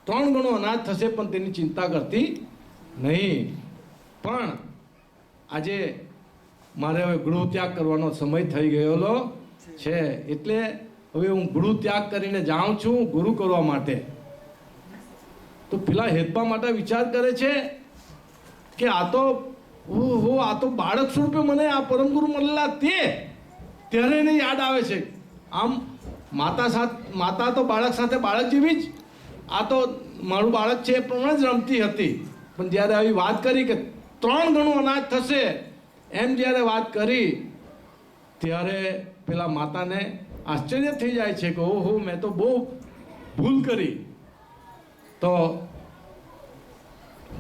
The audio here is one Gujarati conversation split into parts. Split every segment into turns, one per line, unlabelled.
3 ગણું અનાજ થશે પણ તેની ચિંતા કરતી નહીં. પણ આજે મારે હવે ગૃહ ત્યાગ કરવાનો સમય થઈ ગયેલો છે, એટલે હવે હું ગૃહ ત્યાગ કરીને જાઉં છું ગુરુ કરવા માટે. તો પેલા હેતબા માટે વિચાર કરે છે કે આ તો બાળક સ્વરૂપે મને આ પરમ ગુરુ મળેલા ત્યારે એને યાદ આવે છે. આમ માતા તો બાળક સાથે બાળક જેવી જ, આ તો મારું બાળક છે એ પ્રમાણે જ રમતી હતી. પણ જ્યારે આવી વાત કરી કે 3 ગણું અનાજ થશે એમ જ્યારે વાત કરી ત્યારે પેલા માતાને આશ્ચર્ય થઈ જાય છે કે ઓહો, મેં તો બહુ ભૂલ કરી. તો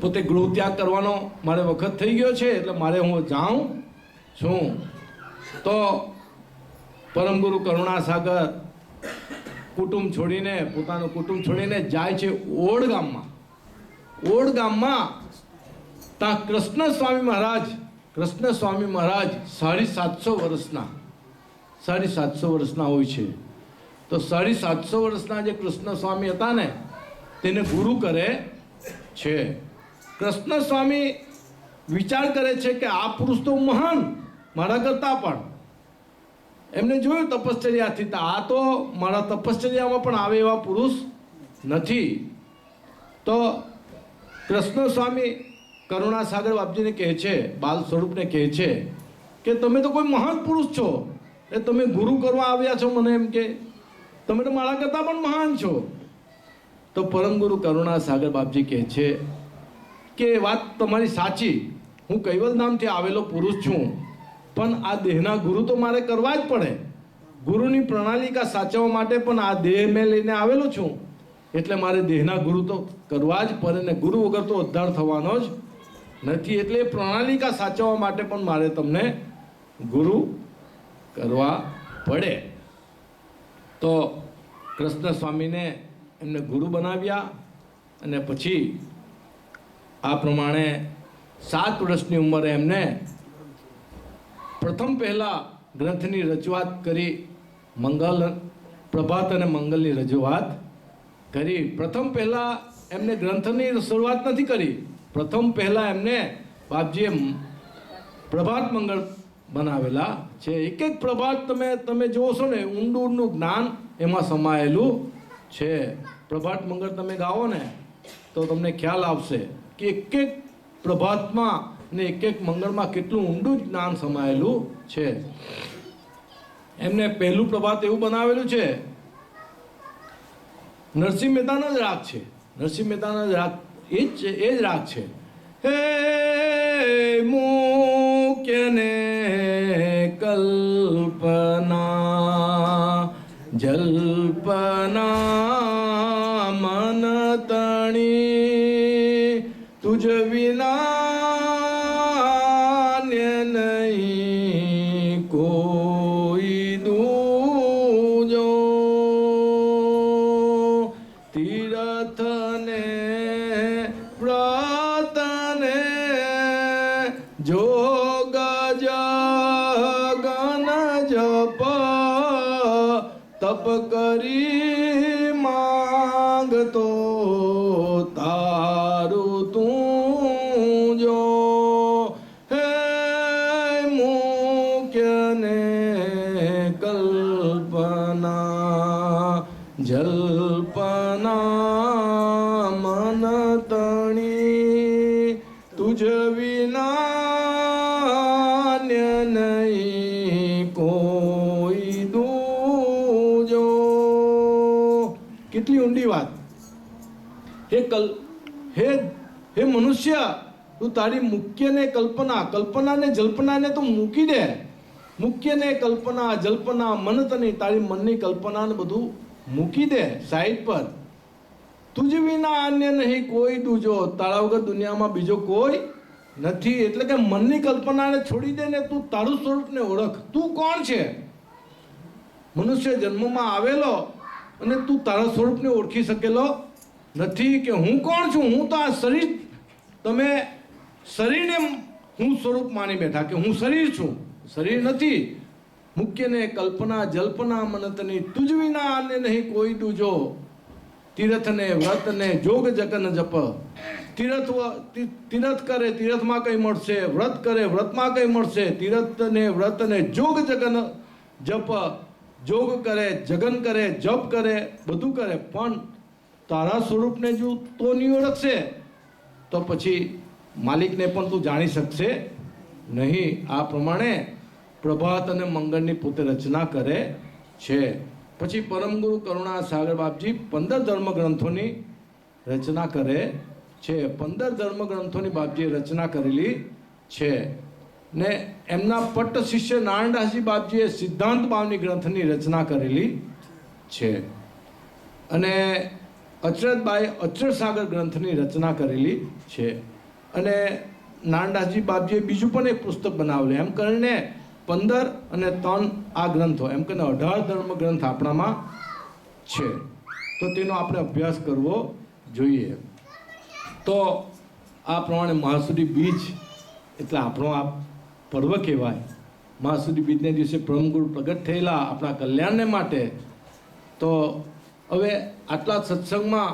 પોતે ગૃહ ત્યાગ કરવાનો મારે વખત થઈ ગયો છે, એટલે મારે હું જાઉં છું. તો પરમગુરુ કરુણાસાગર કુટુંબ છોડીને, પોતાનું કુટુંબ છોડીને જાય છે ઓડ ગામમાં. ઓડ ગામમાં ત્યાં કૃષ્ણ સ્વામી મહારાજ 750 વર્ષના હોય છે. તો 750 વર્ષના જે કૃષ્ણ સ્વામી હતા ને તેને ગુરુ કરે છે. કૃષ્ણ સ્વામી વિચાર કરે છે કે આ પુરુષ તો મહાન, મારા કરતા પણ. એમને જોયું તપશ્ચર્યાથી, આ તો મારા તપશ્ચર્યામાં પણ આવે એવા પુરુષ નથી. તો કૃષ્ણ સ્વામી કરુણાસાગર બાપજીને કહે છે, બાલ સ્વરૂપને કહે છે કે તમે તો કોઈ મહાન પુરુષ છો, એ તમે ગુરુ કરવા આવ્યા છો મને, એમ કે તમે તો મારા કરતાં પણ મહાન છો. તો પરમ ગુરુ કરુણાસાગર બાપજી કહે છે કે વાત તમારી સાચી, હું કૈવલ ધામથી આવેલો પુરુષ છું, પણ આ દેહના ગુરુ તો મારે કરવા જ પડે. ગુરુની પ્રણાલિકા સાચવવા માટે પણ આ દેહ મેં લઈને આવેલો છું, એટલે મારે દેહના ગુરુ તો કરવા જ પડે ને. ગુરુ વગર તો ઉદ્ધાર થવાનો જ નથી. એટલે એ પ્રણાલિકા સાચવવા માટે પણ મારે તમને ગુરુ કરવા પડે. તો કૃષ્ણ સ્વામીને એમને ગુરુ બનાવ્યા અને પછી આ પ્રમાણે 7 વર્ષની ઉંમરે એમને પ્રથમ પહેલા ગ્રંથની રજૂઆત કરી. પ્રભાત અને મંગલની રજૂઆત કરી. પ્રથમ પહેલા એમને ગ્રંથની શરૂઆત નથી કરી. પ્રથમ પહેલા એમને બાપજીએ પ્રભાત મંગળ બનાવેલા છે. એક એક પ્રભાત તમે જોશો ને, ઊંડું જ્ઞાન એમાં સમાયેલું છે. પ્રભાત મંગળ તમે ગાઓ ને તો તમને ખ્યાલ આવશે કે એક એક પ્રભાતમાં ને એક એક મંગળમાં કેટલું ઊંડું જ્ઞાન સમાયેલું છે. એમને પહેલું પ્રભાત એવું બનાવેલું છે, નરસિંહ મહેતાના જ રાગ છે. નરસિંહ મહેતાના જ રાગ એ જ રાગ છે. હે મુક્યને કલ્પના જલ્પના મન તણી તુજ વિના નહીં કોઈ દૂજો. તીર્થને વ્રતને જોગ જગન જપ તપ કરી માંગતો તારું તું જો. હે મુક્યને કલ્પના જલ્પના મન તણી તુજ વિના નહીં કોઈ દૂજો. કેટલી ઊંડી વાત. હે મનુષ્ય, તું તારી મુખ્યને કલ્પનાને જલ્પનાને તો મૂકી દે. મુખ્યને કલ્પના જલ્પના મન તની, તારી મનની કલ્પનાને બધું મૂકી દે સાઈડ પર. તુજ વિના અન્ય નહીં કોઈ દૂજો, તારા વગર દુનિયામાં બીજો કોઈ નથી. એટલે કે મનની કલ્પનાને છોડી દે ને તું તારું સ્વરૂપને ઓળખ. તું કોણ છે? મનુષ્ય જન્મમાં આવેલો અને તું તારા સ્વરૂપને ઓળખી શકેલો નથી કે હું કોણ છું. હું તો આ શરીર, તમે શરીરને હું સ્વરૂપ માની બેઠા કે હું શરીર છું. શરીર નથી. મુખ્યને કલ્પના જલ્પના મનતની તુજ વિના અન્ય નહીં કોઈ દૂજો. તીર્થને વ્રતને જોગ જગન જપ. તીર્થ કરે તીર્થમાં કંઈ મળશે, વ્રત કરે વ્રતમાં કંઈ મળશે, તીર્થને વ્રતને જોગ જગન જપ. જોગ કરે, જગન કરે, જપ કરે, બધું કરે, પણ તારા સ્વરૂપને જો તો નહીં ઓળખશે તો પછી માલિકને પણ તું જાણી શકશે નહીં. આ પ્રમાણે પ્રભાત અને મંગળની પોતે રચના કરે છે. પછી પરમગુરુ કરુણા સાગર બાપજી 15 ધર્મગ્રંથોની રચના કરે છે. 15 ધર્મગ્રંથોની બાપજીએ રચના કરેલી છે ને એમના પટ્ટ શિષ્ય નારાયણદાસજી બાપજીએ સિદ્ધાંત બાવની ગ્રંથની રચના કરેલી છે અને અચરતબાઈ અચરત સાગર ગ્રંથની રચના કરેલી છે. અને નારાયણદાસજી બાપજીએ બીજું પણ એક પુસ્તક બનાવેલું. એમ કરીને 15 અને 3 આ ગ્રંથો, એમ કરીને 18 ધર્મ ગ્રંથ આપણામાં છે. તો તેનો આપણે અભ્યાસ કરવો જોઈએ. તો આ પ્રમાણે મહાસુદી બીજ એટલે આપણો આ પર્વ કહેવાય. મહાસુદી બીજને દિવસે પરમગુરુ પ્રગટ થયેલા આપણા કલ્યાણને માટે. તો હવે આટલા સત્સંગમાં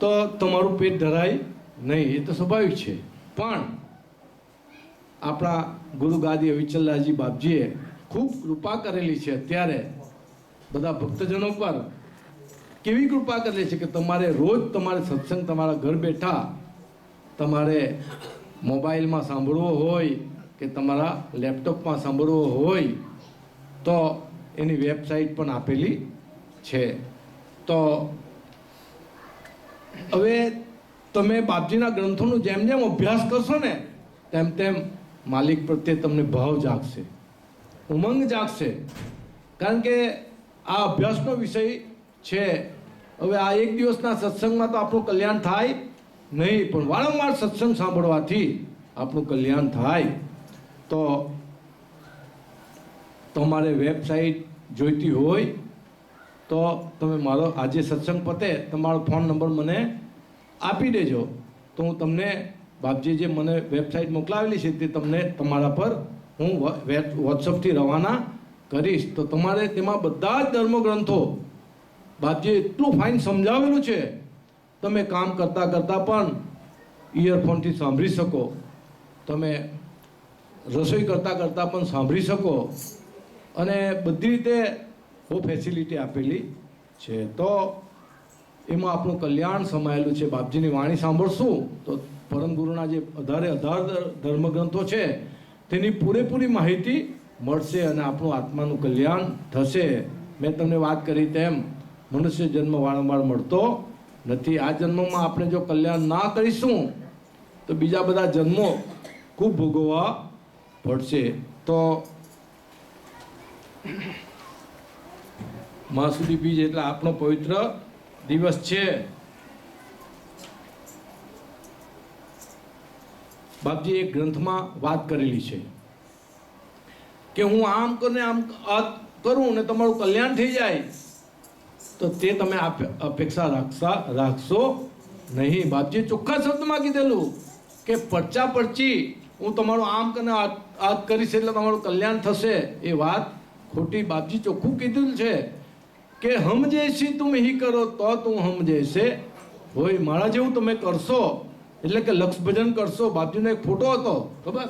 તો તમારું પેટ ધરાય નહીં, એ તો સ્વાભાવિક છે. પણ આપણા ગુરુ ગાદી અવિચલદાસજી બાપજીએ ખૂબ કૃપા કરેલી છે. અત્યારે બધા ભક્તજનો પર કેવી કૃપા કરેલી છે કે તમારે રોજ તમારે સત્સંગ તમારા ઘર બેઠા તમારે મોબાઈલમાં સાંભળવો હોય કે તમારા લેપટોપમાં સાંભળવો હોય તો એની વેબસાઇટ પણ આપેલી છે. તો હવે તમે બાપજીના ગ્રંથોનું જેમ જેમ અભ્યાસ કરશો ને તેમ તેમ માલિક પ્રત્યે તમને ભાવ જાગશે, ઉમંગ જાગશે. કારણ કે આ અભ્યાસનો વિષય છે. હવે આ એક દિવસના સત્સંગમાં તો આપણું કલ્યાણ થાય નહીં, પણ વારંવાર સત્સંગ સાંભળવાથી આપણું કલ્યાણ થાય. તો તમારે વેબસાઇટ જોઈતી હોય તો તમે મારો આજે સત્સંગ પતે તમારો ફોન નંબર મને આપી દેજો, તો હું તમને બાપજી જે મને વેબસાઇટ મોકલાવેલી છે તે તમને તમારા પર હું વોટ્સઅપથી રવાના કરીશ. તો તમારે તેમાં બધા જ ધર્મગ્રંથો બાપજીએ એટલું ફાઇન સમજાવેલું છે, તમે કામ કરતાં કરતાં પણ ઇયરફોનથી સાંભળી શકો, તમે રસોઈ કરતાં કરતાં પણ સાંભળી શકો, અને બધી રીતે બહુ ફેસિલિટી આપેલી છે. તો એમાં આપણું કલ્યાણ સમાયેલું છે. બાપજીની વાણી સાંભળશું તો પરમગુરુના જે 18 ધર્મગ્રંથો છે તેની પૂરેપૂરી માહિતી મળશે અને આપણું આત્માનું કલ્યાણ થશે. મેં તમને વાત કરી તેમ મનુષ્ય જન્મ વારંવાર મળતો નથી. આ જન્મમાં આપણે જો કલ્યાણ ના કરીશું તો બીજા બધા જન્મો ખૂબ ભોગવવા પડશે. તો મહાસુદી બીજ એટલે આપણો પવિત્ર દિવસ છે. બાપજી એક ગ્રંથમાં વાત કરેલી છે કે હું આમ કરીને આમ કરું ને તમારું કલ્યાણ થઈ જાય, તો તે તમે અપેક્ષા રાખશો નહીં. બાપજીએ ચોખ્ખા શબ્દમાં કીધેલું કે પરચા પરચી હું તમારું આમ કરીને આ કરીશ એટલે તમારું કલ્યાણ થશે, એ વાત ખોટી. બાપજી ચોખ્ખું કીધું છે કે હમ જૈસી તુમ હી કરો તો તું હમ જૈસે હોય. મારા જેવું તમે કરશો એટલે કે લક્ષ ભજન કરશો. બાપજીનો એક ફોટો હતો, ખબર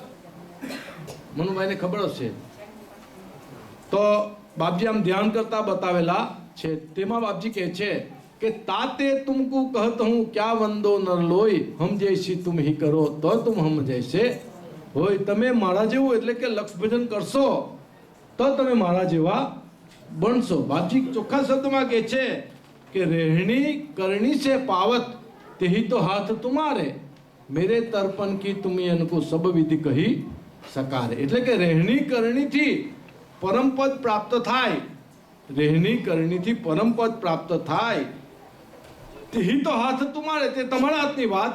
મનુભાઈને ખબર હશે. તો બાપજી આમ ધ્યાન કરતા બતાવેલા છે. તેમાં બાપજી કહે છે કે તાતે તુમકુ કહત હું ક્યાં વંદો નર લોય, હમ જૈસી તુમ હી કરો તો તુમ હમ જૈસે હોય. તમે મારા જેવું એટલે કે લક્ષ ભજન કરશો તો તમે મારા જેવા બનશો. બાપજી ચોખ્ખા શબ્દમાં કહે છે કે રહેણી કરણી से पावत तेही तो हाथ तुम्हारे, मेरे तर्पण की तुम्हें अनको सब विधि कही सकारे. એટલે કે રહેણી કરણીથી પરમપદ પ્રાપ્ત થાય. રહેણી કરણીથી પરમપદ પ્રાપ્ત થાય. તેહી તો હાથ તમારે, તે તમારા હાથની વાત,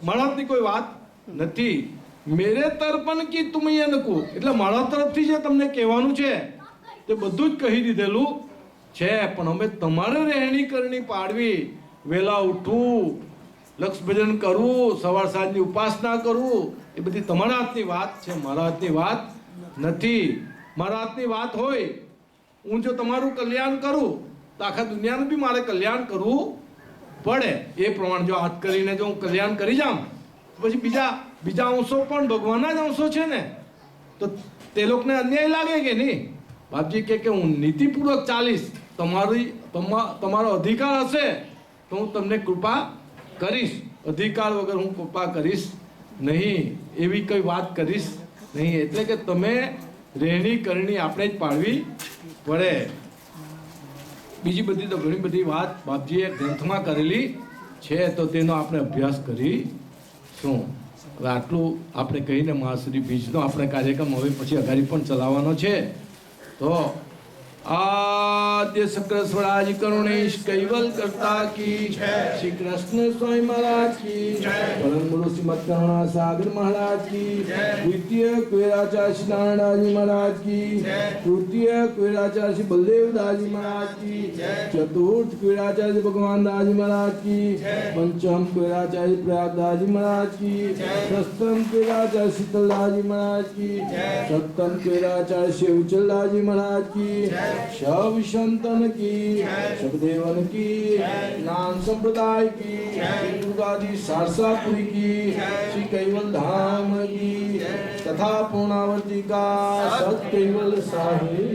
મારા હાથની કોઈ વાત નથી. મેરે તર્પણ કી તુમે અનકુ, એટલે મારા તરફથી જે તમને કહેવાનું છે તે બધું જ કહી દીધેલું છે. પણ અમે તમારે રહેણી કરણી પાડવી, વહેલા ઉઠવું, લક્ષ ભજન કરવું, સવાર સાંજની ઉપાસના કરવું, એ બધી તમારા હાથની વાત છે, મારા હાથની વાત નથી. મારા હાથની વાત હોય, હું જો તમારું કલ્યાણ કરું તો આખા દુનિયાનું બી મારે કલ્યાણ કરવું પડે. એ પ્રમાણે જો હાથ કરીને જો હું કલ્યાણ કરી જાઉં પછી બીજા અંશો પણ ભગવાનના જ અંશો છે ને, તો તે લોકોને અન્યાય લાગે કે નહીં? બાપજી કે હું નીતિપૂર્વક ચાલીશ, તમારો અધિકાર હશે તો હું તમને કૃપા કરીશ, અધિકાર વગર હું કૃપા કરીશ નહીં, એવી કઈ વાત કરીશ નહીં. એટલે કે તમે રહેણી કરણી આપણે જ પાડવી પડે. બીજી બધી તો ઘણી બધી વાત બાપજીએ ગ્રંથમાં કરેલી છે, તો તેનો આપણે અભ્યાસ કરીશું. હવે આટલું આપણે કહીને મહાશ્રી બીજનો આપણે કાર્યક્રમ હવે પછી અગાડી પણ ચલાવવાનો છે. તો आद्य शंकर स्वराज करुणेश कैवल करता की श्री कृष्ण स्वामी महाराज की परम गुरु श्रीमद करुणा सागर महाराज की द्वितीय क्वेराचार्य श्री नारायण जी महाराज की तृतीय क्वेराचार्य श्री बलदेव दास जी महाराज की चतुर्थ क्वेराचार्य श्री भगवान दास जी महाराज की पंचम क्वेराचार्य प्रयाग दास जी महाराज की षष्ठम क्वेराचार्य शीतल दास जी महाराज की सप्तम क्वेराचार्य श्री उज्जवल दास जी महाराज की सब संतन की सबदेवन की नाम संप्रदाय की दुर्गादी सारसापुरी की श्री कैवल धाम की तथा पूर्णावर्ती का सत कैवल साहिब.